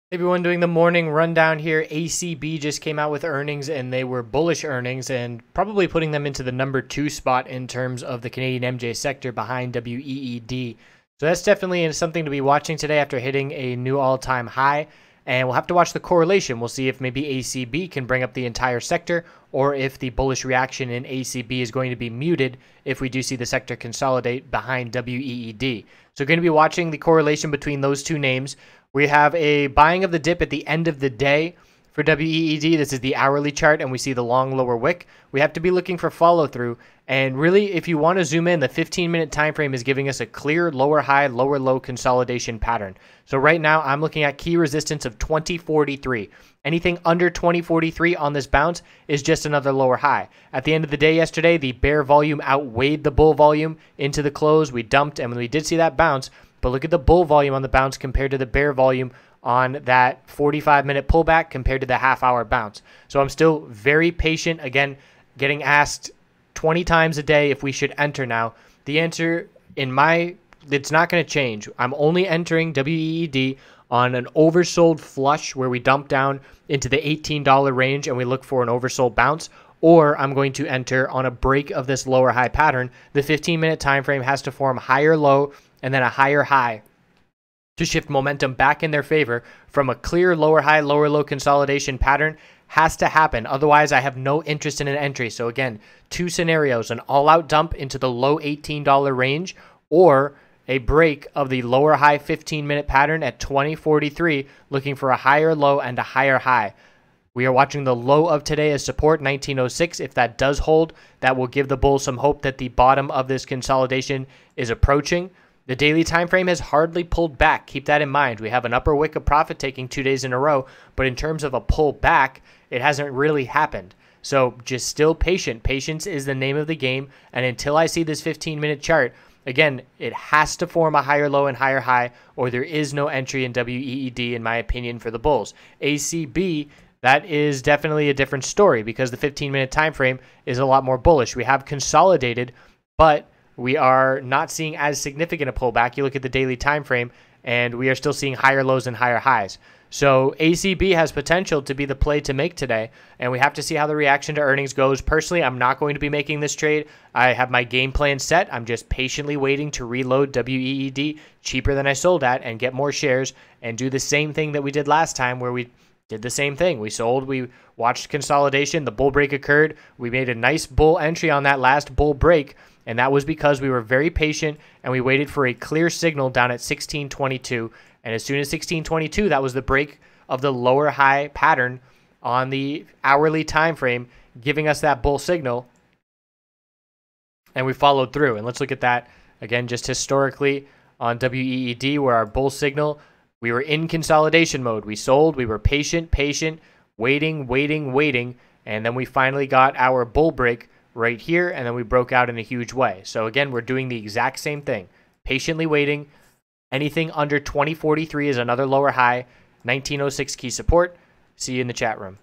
Hey everyone, doing the morning rundown here. ACB just came out with earnings and they were bullish earnings and probably putting them into the number 2 spot in terms of the Canadian MJ sector behind WEED. So that's definitely something to be watching today after hitting a new all-time high. And we'll have to watch the correlation. We'll see if maybe ACB can bring up the entire sector or if the bullish reaction in ACB is going to be muted if we do see the sector consolidate behind WEED. So we're going to be watching the correlation between those two names. We have a buying of the dip at the end of the day for WEED. This is the hourly chart, and we see the long lower wick. We have to be looking for follow through. And really, if you want to zoom in, the 15-minute time frame is giving us a clear lower high, lower low consolidation pattern. So right now, I'm looking at key resistance of 2043. Anything under 2043 on this bounce is just another lower high. At the end of the day yesterday, the bear volume outweighed the bull volume into the close. We dumped, and when we did see that bounce, but look at the bull volume on the bounce compared to the bear volume on that 45-minute pullback compared to the half-hour bounce. So I'm still very patient. Again, getting asked 20 times a day if we should enter now. The answer it's not going to change. I'm only entering WEED on an oversold flush where we dump down into the $18 range and we look for an oversold bounce, or I'm going to enter on a break of this lower high pattern. The 15-minute time frame has to form higher low and then a higher high to shift momentum back in their favor from a clear lower high, lower low consolidation pattern has to happen. Otherwise, I have no interest in an entry. So again, two scenarios: an all-out dump into the low $18 range or a break of the lower high 15-minute pattern at 2043, looking for a higher low and a higher high. We are watching the low of today as support, 1906. If that does hold, that will give the bulls some hope that the bottom of this consolidation is approaching. The daily time frame has hardly pulled back. Keep that in mind. We have an upper wick of profit taking 2 days in a row, but in terms of a pull back, it hasn't really happened. So just still patient. Patience is the name of the game, and until I see this 15-minute chart, again, it has to form a higher low and higher high, or there is no entry in WEED, in my opinion, for the bulls. ACB, that is definitely a different story because the 15-minute time frame is a lot more bullish. We have consolidated, but we are not seeing as significant a pullback. You look at the daily time frame, and we are still seeing higher lows and higher highs. So ACB has potential to be the play to make today, and we have to see how the reaction to earnings goes. Personally, I'm not going to be making this trade. I have my game plan set. I'm just patiently waiting to reload WEED cheaper than I sold at and get more shares and do the same thing that we did last time where we did the same thing. We sold, we watched consolidation, the bull break occurred. We made a nice bull entry on that last bull break, and that was because we were very patient and we waited for a clear signal down at 1622. And as soon as 1622, that was the break of the lower high pattern on the hourly time frame, giving us that bull signal. And we followed through. And let's look at that again, just historically on WEED, where our bull signal, we were in consolidation mode. We sold, we were patient, waiting, and then we finally got our bull break right here, and then we broke out in a huge way. So again, we're doing the exact same thing. Patiently waiting. Anything under 2043 is another lower high. 1906 key support. See you in the chat room.